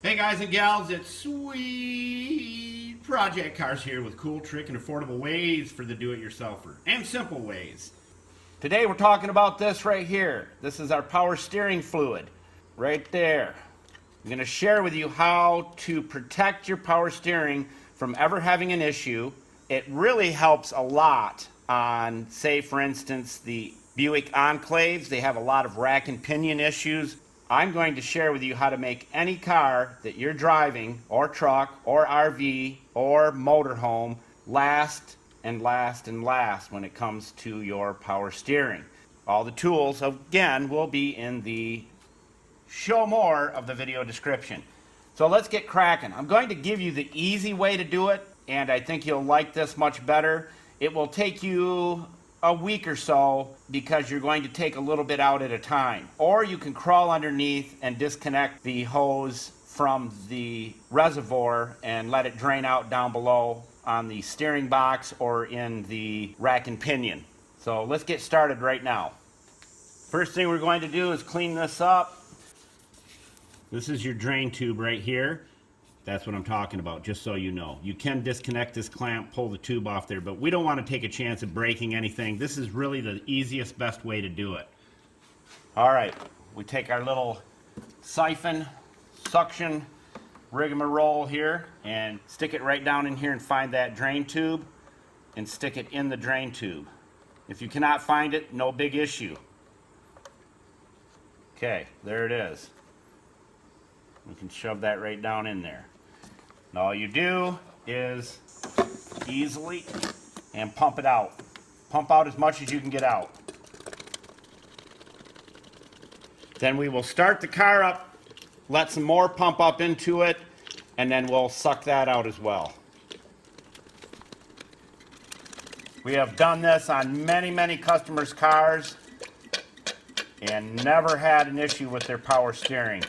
Hey guys and gals, it's Sweet Project Cars here with cool, trick, and affordable ways for the do-it-yourselfer, and simple ways. Today we're talking about this right here. This is our power steering fluid, right there. I'm going to share with you how to protect your power steering from ever having an issue. It really helps a lot on, say for instance, the Buick Enclaves. They have a lot of rack and pinion issues. I'm going to share with you how to make any car that you're driving, or truck, or RV, or motorhome, last and last and last when it comes to your power steering. All the tools, again, will be in the show more of the video description. So let's get cracking. I'm going to give you the easy way to do it, and I think you'll like this much better. It will take you a week or so because you're going to take a little bit out at a time. Or you can crawl underneath and disconnect the hose from the reservoir and let it drain out down below on the steering box or in the rack and pinion. So let's get started right now. First thing we're going to do is clean this up. This is your drain tube right here. That's what I'm talking about, just so you know. You can disconnect this clamp, pull the tube off there, but we don't want to take a chance of breaking anything. This is really the easiest, best way to do it. All right, we take our little siphon, suction rigmarole here and stick it right down in here and find that drain tube and stick it in the drain tube. If you cannot find it, no big issue. Okay, there it is. We can shove that right down in there. And all you do is easily and pump it out. Pump out as much as you can get out. Then we will start the car up, let some more pump up into it, and then we'll suck that out as well. We have done this on many customers' cars and never had an issue with their power steering.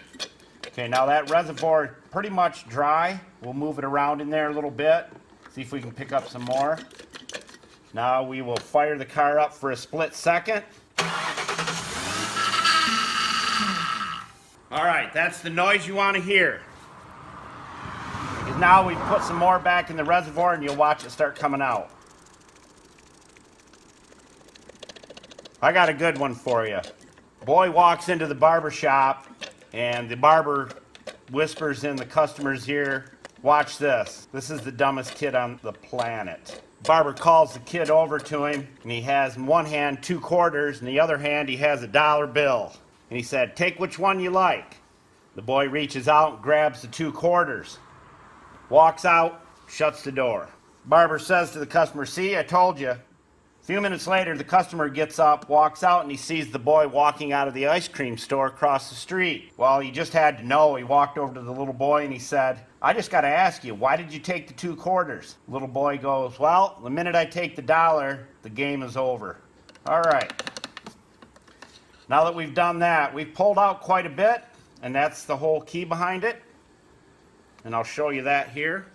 Okay, now that reservoir is pretty much dry. We'll move it around in there a little bit, see if we can pick up some more. Now we will fire the car up for a split second. All right, that's the noise you want to hear. Because now we've put some more back in the reservoir and you'll watch it start coming out. I got a good one for you. Boy walks into the barber shop and the barber whispers in the customer's ear, "Watch this. This is the dumbest kid on the planet." Barber calls the kid over to him, and he has in one hand 2 quarters, and in the other hand he has a $1 bill. And he said, "Take which one you like." The boy reaches out and grabs the 2 quarters, walks out, shuts the door. Barber says to the customer, "See, I told you." A few minutes later, the customer gets up, walks out, and he sees the boy walking out of the ice cream store across the street. Well, he just had to know. He walked over to the little boy and he said, "I just got to ask you, why did you take the 2 quarters? The little boy goes, "Well, the minute I take the $1, the game is over." All right. Now that we've done that, we've pulled out quite a bit, and that's the whole key behind it. And I'll show you that here.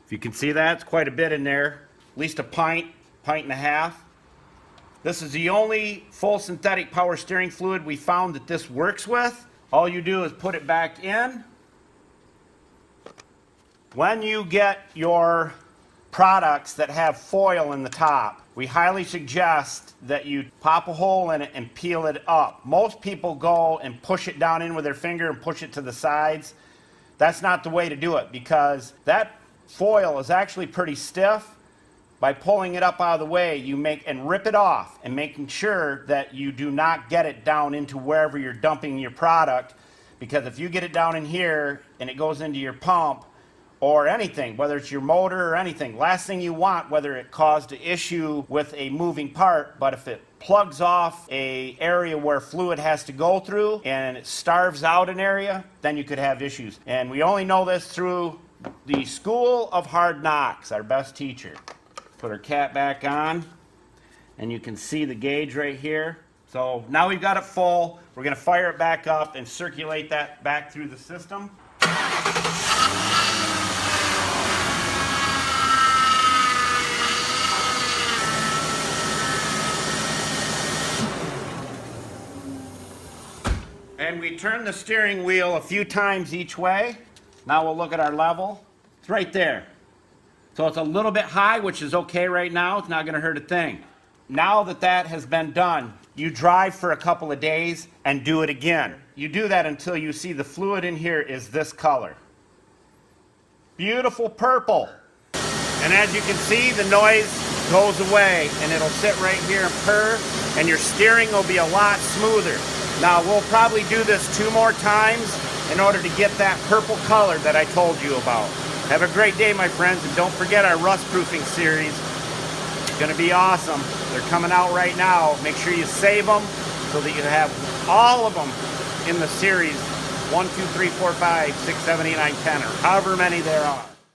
If you can see that, it's quite a bit in there, at least a pint and a half. This is the only full synthetic power steering fluid we found that this works with. All you do is put it back in. When you get your products that have foil in the top, we highly suggest that you pop a hole in it and peel it up. Most people go and push it down in with their finger and push it to the sides. That's not the way to do it because that foil is actually pretty stiff. By pulling it up out of the way, you make and rip it off and making sure that you do not get it down into wherever you're dumping your product, because if you get it down in here and it goes into your pump or anything, whether it's your motor or anything, last thing you want, whether it caused an issue with a moving part, but if it plugs off a area where fluid has to go through and it starves out an area, then you could have issues. And we only know this through the School of Hard Knocks, our best teacher. Put our cap back on, and you can see the gauge right here. So now we've got it full. We're going to fire it back up and circulate that back through the system. And we turn the steering wheel a few times each way. Now we'll look at our level. It's right there. So it's a little bit high, which is okay right now. It's not going to hurt a thing. Now that that has been done, you drive for a couple of days and do it again. You do that until you see the fluid in here is this color. Beautiful purple. And as you can see, the noise goes away and it'll sit right here and purr, and your steering will be a lot smoother. Now we'll probably do this 2 more times in order to get that purple color that I told you about. Have a great day, my friends, and don't forget our rust proofing series. It's going to be awesome. They're coming out right now. Make sure you save them so that you have all of them in the series 1, 2, 3, 4, 5, 6, 7, 8, 9, 10, or however many there are.